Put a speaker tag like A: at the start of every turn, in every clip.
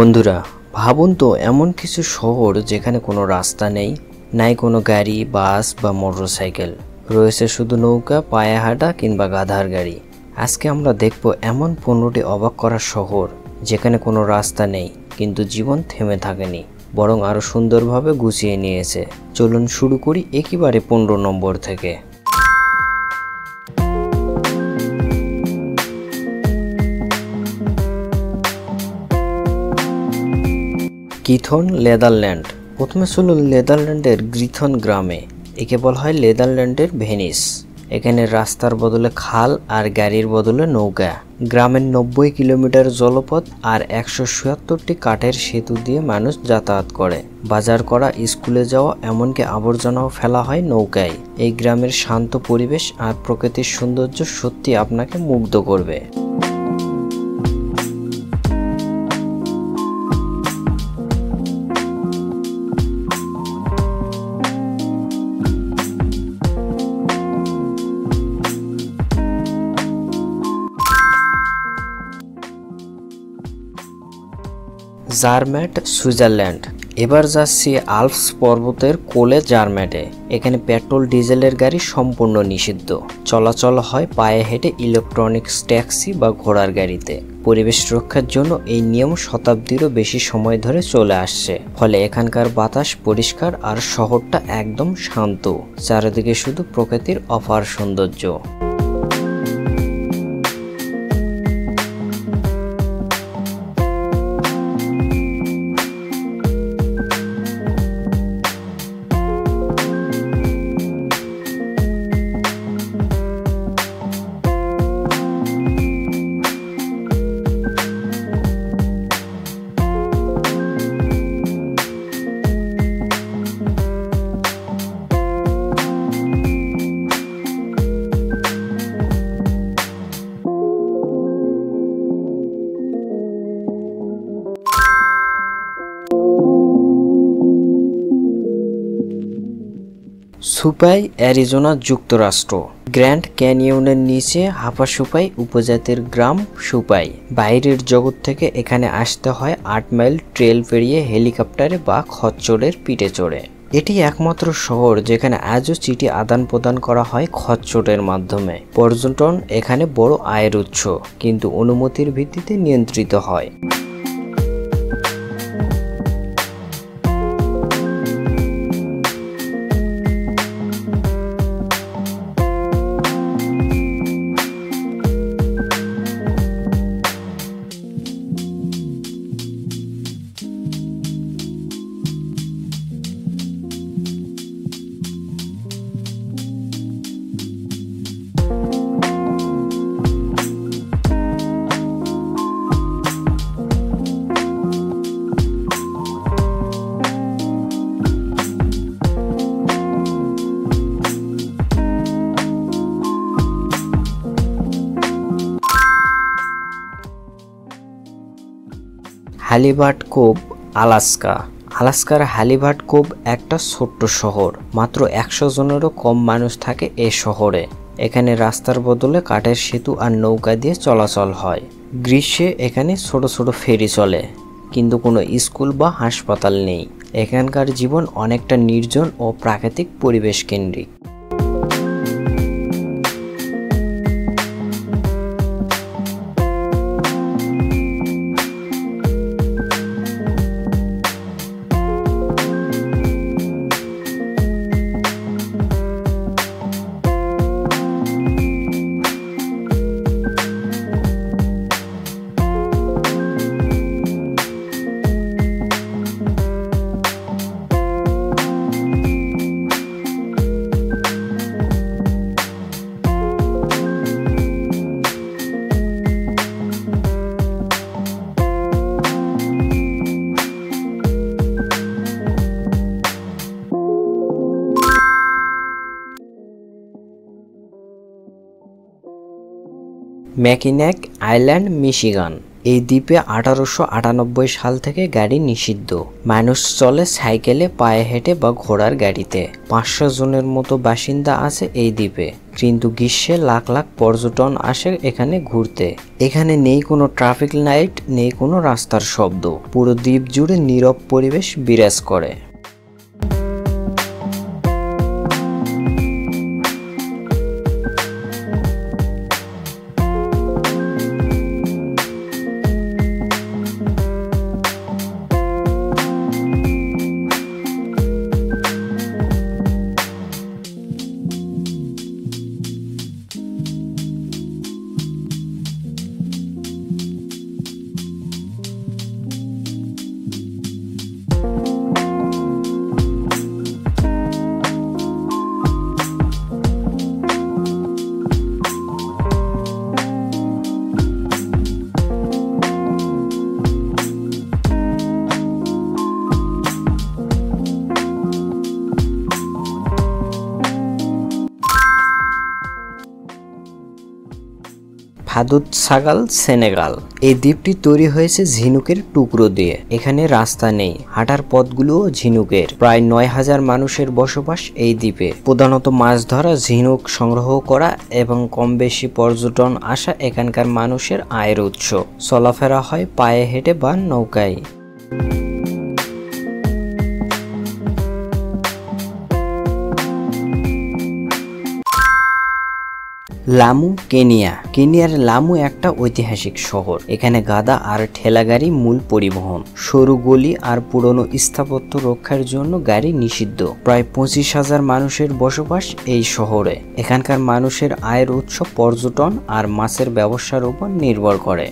A: বন্ধুরা, ভাবুন তো এমন কিছু শহর যেখানে কোনো রাস্তা নেই, নাই কোনো গাড়ি, বাস বা মোটরসাইকেল, রয়েছে শুধু নৌকা, পায়ে হাঁটা কিংবা গাধার গাড়ি। আজকে আমরা দেখব এমন 15টি অবাক করা শহর যেখানে কোনো রাস্তা নেই, কিন্তু জীবন থেমে থাকেনি, বরং আরও সুন্দরভাবে গুছিয়ে নিয়েছে। চলুন শুরু করি একেবারে 15 নম্বর থেকে। গ্রিথন, নেদারল্যান্ড। প্রথমে ছিল নেদারল্যান্ডের গ্রিথন গ্রামে। একে বলা হয় নেদারল্যান্ডের ভেনিস। এখানে রাস্তার বদলে খাল আর গাড়ির বদলে নৌকা। গ্রামের 90 কিলোমিটার জলপথ আর 177টি কাঠের সেতু দিয়ে মানুষ যাতায়াত করে। বাজার করা, স্কুলে যাওয়া, এমনকি আবর্জনাও ফেলা হয় নৌকায়। এই গ্রামের শান্ত পরিবেশ আর প্রকৃতির সৌন্দর্য সত্যি আপনাকে মুগ্ধ করবে। Zermatt, Switzerland. এবার যাচ্ছি আল্পস পর্বতের কোলে জারম্যাটে। এখানে পেট্রোল ডিজেলের গাড়ি সম্পূর্ণ নিষিদ্ধ। চলাচল হয় পায়ে হেঁটে, ইলেকট্রনিক্স ট্যাক্সি বা ঘোড়ার গাড়িতে। পরিবেশ রক্ষার জন্য এই নিয়ম শতাব্দীরও বেশি সময় ধরে চলে আসছে। ফলে এখানকার বাতাস পরিষ্কার আর শহরটা একদম শান্ত। চারিদিকে শুধু প্রকৃতির অপার সৌন্দর্য। সুপাই, অ্যারিজোনা, যুক্তরাষ্ট্র। গ্র্যান্ড ক্যানিয়নের নিচে হাপাসুপাই উপজাতির গ্রাম সুপাই। বাইরের জগৎ থেকে এখানে আসতে হয় 8 মাইল ট্রেল পেরিয়ে, হেলিকপ্টারে বা খচ্চরের পিঠে চড়ে। এটি একমাত্র শহর যেখানে আজও চিঠি আদান প্রদান করা হয় খচ্চরের মাধ্যমে। পর্যটন এখানে বড় আয়ের উৎস, কিন্তু অনুমতির ভিত্তিতে নিয়ন্ত্রিত হয়। হালিবার্ট কোভ, আলাস্কা। আলাস্কার হালিবার্ট কোভ একটা ছোট্ট শহর। মাত্র 100 জনেরও কম মানুষ থাকে এ শহরে। এখানে রাস্তার বদলে কাঠের সেতু আর নৌকা দিয়ে চলাচল হয়। গ্রীষ্মে এখানে ছোট ছোট ফেরি চলে, কিন্তু কোনো স্কুল বা হাসপাতাল নেই। এখানকার জীবন অনেকটা নির্জন ও প্রাকৃতিক পরিবেশ কেন্দ্রিক। ম্যাকিনেক আইল্যান্ড, মিশিগান। এই দ্বীপে 1898 সাল থেকে গাড়ি নিষিদ্ধ। মানুষ চলে সাইকেলে, পায়ে হেঁটে বা ঘোড়ার গাড়িতে। 500 জনের মতো বাসিন্দা আছে এই দ্বীপে, কিন্তু গ্রীষ্মে লাখ লাখ পর্যটন আসে এখানে ঘুরতে। এখানে নেই কোনো ট্রাফিক লাইট, নেই কোনো রাস্তার শব্দ। পুরো দ্বীপ জুড়ে নীরব পরিবেশ বিরাজ করে। ফাদুদ সাগাল, সেনেগাল। এই দ্বীপটি তৈরি হয়েছে ঝিনুকের টুকরো দিয়ে। এখানে রাস্তা নেই, হাঁটার পথগুলোও ঝিনুকের। প্রায় 9000 মানুষের বসবাস এই দ্বীপে। প্রধানত মাছ ধরা, ঝিনুক সংগ্রহ করা এবং কম বেশি পর্যটন আসা এখানকার মানুষের আয়ের উৎস। চলাফেরা হয় পায়ে হেঁটে বা নৌকায়। লামু, কেনিয়া। কেনিয়ার লামু একটা ঐতিহাসিক শহর। এখানে গাদা আর ঠেলাগাড়ি মূল পরিবহন। সরু গলি আর পুরনো স্থাপত্য রক্ষার জন্য গাড়ি নিষিদ্ধ। প্রায় 25,000 মানুষের বসবাস এই শহরে। এখানকার মানুষের আয়ের উৎস পর্যটন আর মাছের ব্যবসার উপর নির্ভর করে।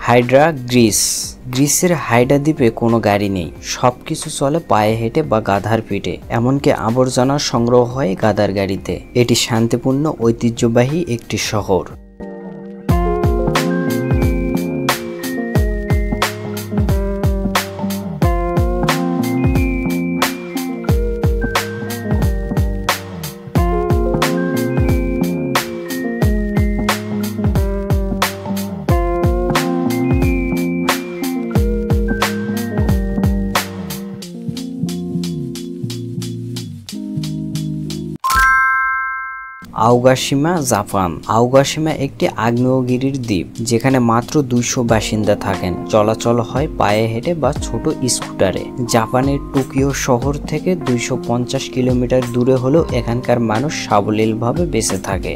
A: Hydra, Greece. গ্রিসের হাইড্রা দ্বীপে কোনো গাড়ি নেই, সবকিছু চলে পায়ে হেঁটে বা গাধার পিঠে। এমনকি আবর্জনা সংগ্রহ হয় গাধার গাড়িতে। এটি শান্তিপূর্ণ, ঐতিহ্যবাহী একটি শহর। আওগাশিমা, জাপান। আওগাশিমা একটি আগ্নেয়গিরির দ্বীপ, যেখানে মাত্র 200 বাসিন্দা থাকেন। চলাচল হয় পায়ে হেঁটে বা ছোট স্কুটারে। জাপানের টোকিও শহর থেকে 250 কিলোমিটার দূরে হলেও এখানকার মানুষ সাবলীলভাবে বেঁচে থাকে।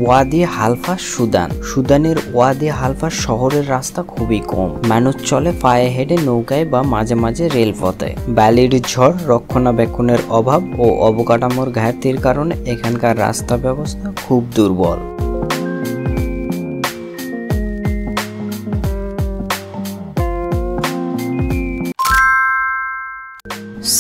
A: ওয়াদি হালফা, সুদান। সুদানের ওয়াদি হালফা শহরের রাস্তা খুবই কম। মানুষ চলে পায়ে হেঁটে, নৌকায় বা মাঝে মাঝে রেলপথে। বালির ঝড়, রক্ষণাবেক্ষণের অভাব ও অবকাঠামোর ঘাটতির কারণে এখানকার রাস্তা ব্যবস্থা খুব দুর্বল।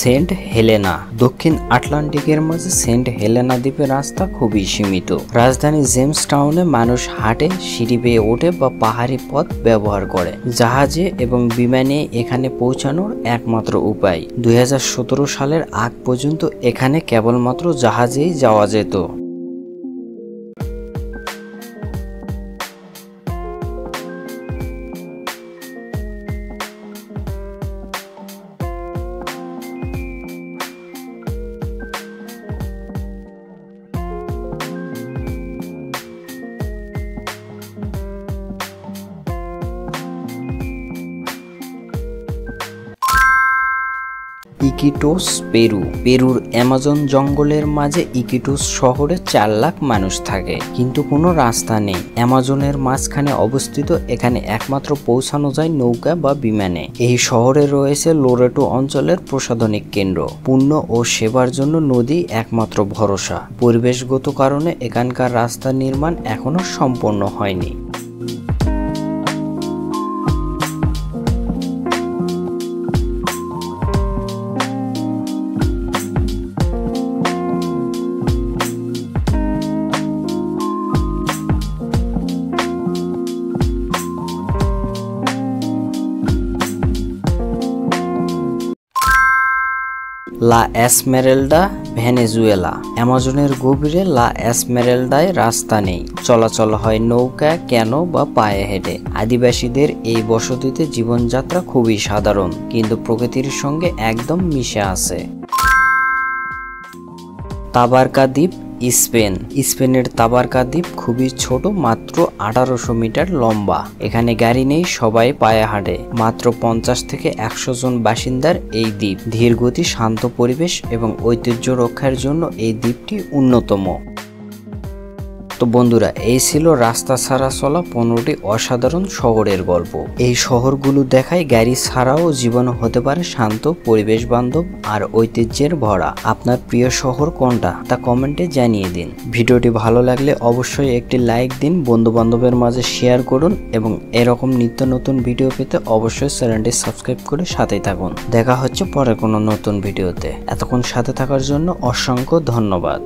A: Saint Helena. দক্ষিণ আটলান্টিকের মাঝে সেন্ট হেলেনা দ্বীপের রাস্তা খুবই সীমিত। রাজধানী জেমস টাউনে মানুষ হাঁটে, সিঁড়ি বেয়ে ওঠে বা পাহাড়ি পথ ব্যবহার করে। জাহাজে এবং বিমানে এখানে পৌঁছানোর একমাত্র উপায়। 2017 সালের আগ পর্যন্ত এখানে কেবলমাত্র জাহাজেই যাওয়া যেত। ইকিটোস পেরু। পেরুর অ্যামাজন জঙ্গলের মাঝে ইকিটোস শহরে 4 লাখ মানুষ থাকে, কিন্তু কোনো রাস্তা নেই। অ্যামাজনের মাঝখানে অবস্থিত এখানে একমাত্র পৌঁছানো যায় নৌকা বা বিমানে। এই শহরে রয়েছে লোরেটো অঞ্চলের প্রশাসনিক কেন্দ্র। পণ্য ও সেবার জন্য নদী একমাত্র ভরসা। পরিবেশগত কারণে এখানকার রাস্তা নির্মাণ এখনো সম্পন্ন হয়নি। লা এসমেরাল্ডা, ভেনেজুয়েলা। অ্যামাজনের গভীরে লা এসমেরাল্ডায় রাস্তা নেই, চলাচল হয় নৌকা, ক্যানো বা পায়ে হেঁটে। আদিবাসীদের এই বসতিতে জীবনযাত্রা খুবই সাধারণ, কিন্তু প্রকৃতির সঙ্গে একদম মিশে আছে। তাবারকা দ্বীপ, স্পেন। স্পেনের তাবারকা দ্বীপ খুবই ছোট, মাত্র 1800 মিটার লম্বা। এখানে গাড়ি নেই, সবাই পায়ে হাঁটে। মাত্র 50 থেকে 100 জন বাসিন্দার এই দ্বীপ। ধীর গতি, শান্ত পরিবেশ এবং ঐতিহ্য রক্ষার জন্য এই দ্বীপটি অন্যতম। তো বন্ধুরা, এই ছিল রাস্তা ছাড়া চলা 15টি অসাধারণ শহরের গল্প। এই শহরগুলো দেখায় গাড়ি ছাড়াও জীবন হতে পারে শান্ত, পরিবেশ বান্ধব আর ঐতিহ্যের ভরা। আপনার প্রিয় শহর কোনটা তা কমেন্টে জানিয়ে দিন। ভিডিওটি ভালো লাগলে অবশ্যই একটি লাইক দিন, বন্ধু বান্ধবের মাঝে শেয়ার করুন এবং এরকম নিত্য নতুন ভিডিও পেতে অবশ্যই চ্যানেলটি সাবস্ক্রাইব করে সাথেই থাকুন। দেখা হচ্ছে পরে কোনো নতুন ভিডিওতে। এতক্ষণ সাথে থাকার জন্য অসংখ্য ধন্যবাদ।